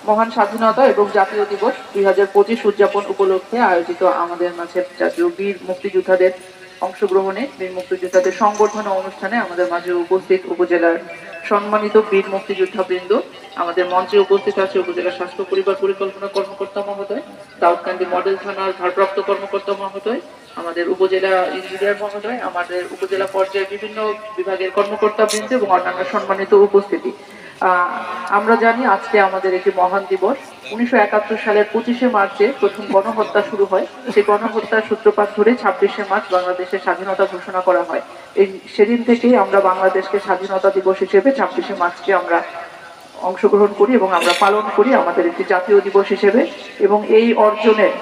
মহান স্বাধীনতা এবং জাতীয় দিবস 2025 উদযাপন উপলক্ষে আয়োজিত আমাদের মাঝে জাতীয় বীর মুক্তিযোদ্ধাদের অংশগ্রহণে বীর মুক্তিযোদ্ধাদের সংবর্ধনা অনুষ্ঠানে আমাদের মাঝে উপস্থিত উপজেলার সম্মানিত বীর মুক্তিযোদ্ধাবৃন্দ, আমাদের মঞ্চে উপস্থিত আছে উপজেলা স্বাস্থ্য পরিবার পরিকল্পনা কর্মকর্তা মহোদয়, দাউদকান্দি মডেল থানার ভারপ্রাপ্ত কর্মকর্তা মহোদয়, আমাদের উপজেলা ইঞ্জিনিয়ার মহোদয়, আমাদের উপজেলা পর্যায়ে বিভিন্ন বিভাগের কর্মকর্তা বৃন্দ এবং অন্যান্য সম্মানিত উপস্থিতি। আমরা জানি আজকে আমাদের একটি মহান দিবস। 1971 সালের 25শে মার্চে প্রথম গণহত্যা শুরু হয়। সেই গণহত্যার সূত্রপাত ধরে 26শে মার্চ বাংলাদেশের স্বাধীনতা ঘোষণা করা হয়। সেদিন থেকেই আমরা বাংলাদেশকে স্বাধীনতা দিবস হিসেবে 26শে মার্চকে আমরা অংশগ্রহণ করি এবং আমরা পালন করি আমাদের একটি জাতীয় দিবস হিসেবে। এবং এই অর্জনের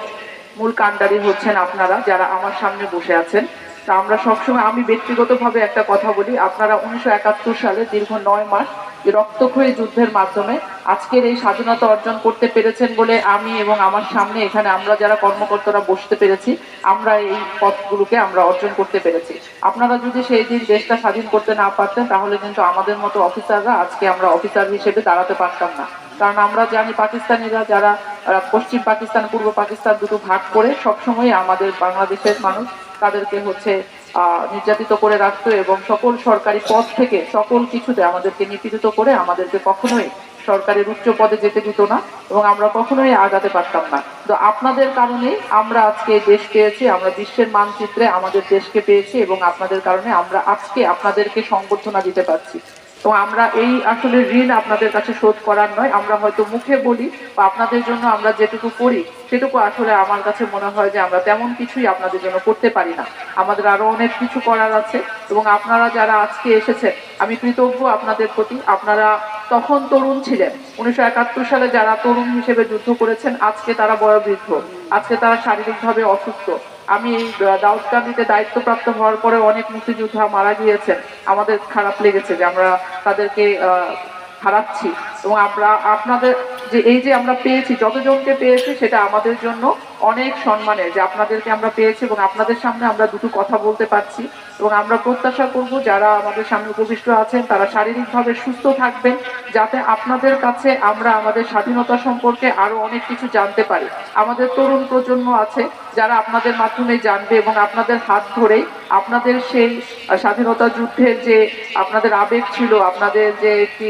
মূল কাণ্ডারি হচ্ছেন আপনারা যারা আমার সামনে বসে আছেন। তা আমরা সবসময়, আমি ব্যক্তিগতভাবে একটা কথা বলি, আপনারা 1971 সালে দীর্ঘ 9 মাস রক্তক্ষয়ী যুদ্ধের মাধ্যমে আজকের এই স্বাধীনতা অর্জন করতে পেরেছেন বলে আমি এবং আমার সামনে এখানে আমরা যারা কর্মকর্তারা বসতে পেরেছি, আমরা এই পথগুলোকে আমরা অর্জন করতে পেরেছি। আপনারা যদি সেই দিন দেশটা স্বাধীন করতে না পারতেন তাহলে কিন্তু আমাদের মতো অফিসাররা আজকে আমরা অফিসার হিসেবে দাঁড়াতে পারতাম না। কারণ আমরা জানি পাকিস্তানিরা যারা পশ্চিম পাকিস্তান পূর্ব পাকিস্তান দুটো ভাগ করে সবসময় আমাদের বাংলাদেশের মানুষ তাদেরকে নির্যাতিত করে রাখতো এবং সকল সরকারি পদ থেকে সকল কিছুতে আমাদেরকে নিপীড়িত করে আমাদেরকে কখনোই সরকারের উচ্চ পদে যেতে দিত না এবং আমরা কখনোই আগাতে পারতাম না। তো আপনাদের কারণে আমরা আজকে দেশ পেয়েছি, আমরা বিশ্বের মানচিত্রে আমাদের দেশকে পেয়েছি এবং আপনাদের কারণে আমরা আজকে আপনাদেরকে সংবর্ধনা দিতে পারছি। তো আমরা এই আসলে ঋণ আপনাদের কাছে শোধ করার নয়, আমরা হয়তো মুখে বলি বা আপনাদের জন্য আমরা যেটুকু করি সেটুকু আসলে আমার কাছে মনে হয় যে আমরা তেমন কিছুই আপনাদের জন্য করতে পারি না। আমাদের আরো অনেক কিছু করার আছে এবং আপনারা যারা আজকে এসেছেন আমি কৃতজ্ঞ আপনাদের প্রতি। আপনারা তখন তরুণ ছিলেন, 1971 সালে যারা তরুণ হিসেবে যুদ্ধ করেছেন আজকে তারা বয়োবৃদ্ধ, আজকে তারা শারীরিকভাবে অসুস্থ। আমি দাউদকান্দিতে দায়িত্বপ্রাপ্ত হওয়ার পরে অনেক মুক্তিযোদ্ধা মারা গিয়েছেন, আমাদের খারাপ লেগেছে যে আমরা তাদেরকে হারাচ্ছি এবং আমরা আপনাদের যে আমরা পেয়েছি, যতজনকে পেয়েছি সেটা আমাদের জন্য অনেক সম্মানের যে আপনাদেরকে আমরা পেয়েছি এবং আপনাদের সামনে আমরা দুটো কথা বলতে পারছি। এবং আমরা প্রত্যাশা করব যারা আমাদের সামনে উপবিষ্ট আছেন তারা শারীরিকভাবে সুস্থ থাকবেন, যাতে আপনাদের কাছে আমরা আমাদের স্বাধীনতা সম্পর্কে আরো অনেক কিছু জানতে পারি। আমাদের তরুণ প্রজন্ম আছে যারা আপনাদের মাধ্যমে জানবে এবং আপনাদের হাত ধরেই আপনাদের সেই স্বাধীনতা যুদ্ধের যে আপনাদের আবেগ ছিল, আপনাদের যে একটি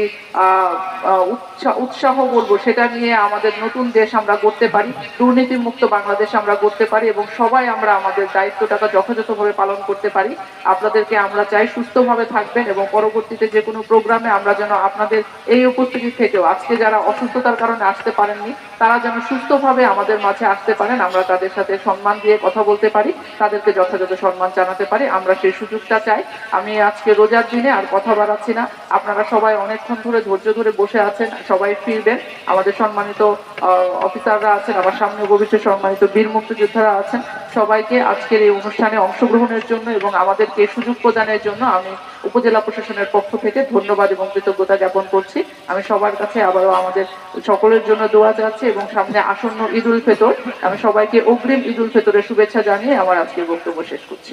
উৎসাহ বলবো, সেটা নিয়ে আমাদের নতুন দেশ আমরা গড়তে পারি, দুর্নীতিমুক্ত বাংলাদেশ আমরা গড়তে পারি এবং সবাই আমরা আমাদের দায়িত্বটাকে যথাযথভাবে পালন করতে পারি। আপনাদেরকে আমরা চাই সুস্থভাবে থাকবেন এবং পরবর্তীতে যে কোনো প্রোগ্রামে আমরা যেন আপনাদের এই উপস্থিতি থেকেও আজকে যারা অসুস্থতার কারণে আসতে পারেননি তারা যেন সুস্থভাবে আমাদের মাঝে আসতে পারেন, আমরা তাদের সাথে সম্মান দিয়ে কথা বলতে পারি, তাদেরকে যথাযথ সম্মান জানাতে পারি, আমরা সেই সুযোগটা চাই। আমি আজকে রোজার দিনে আর কথা বাড়াচ্ছি না, আপনারা সবাই অনেকক্ষণ ধরে ধৈর্য ধরে বসে আছেন, সবাই ফিরবেন। আমাদের সম্মানিত অফিসাররা আছেন, আমার সামনে ভবিষ্যৎ সম্মানিত বীর মুক্তিযোদ্ধারা আছেন, সবাইকে আজকের এই অনুষ্ঠানে অংশগ্রহণের জন্য এবং আমাদেরকে সুযোগ প্রদানের জন্য আমি উপজেলা প্রশাসনের পক্ষ থেকে ধন্যবাদ এবং কৃতজ্ঞতা জ্ঞাপন করছি। আমি সবার কাছে আবারও আমাদের সকলের জন্য দোয়া চাচ্ছি এবং সামনে আসন্ন ঈদ উল ফিতর, আমি সবাইকে অগ্রিম ঈদ উল ফিতরের শুভেচ্ছা জানিয়ে আমার আজকের বক্তব্য শেষ করছি।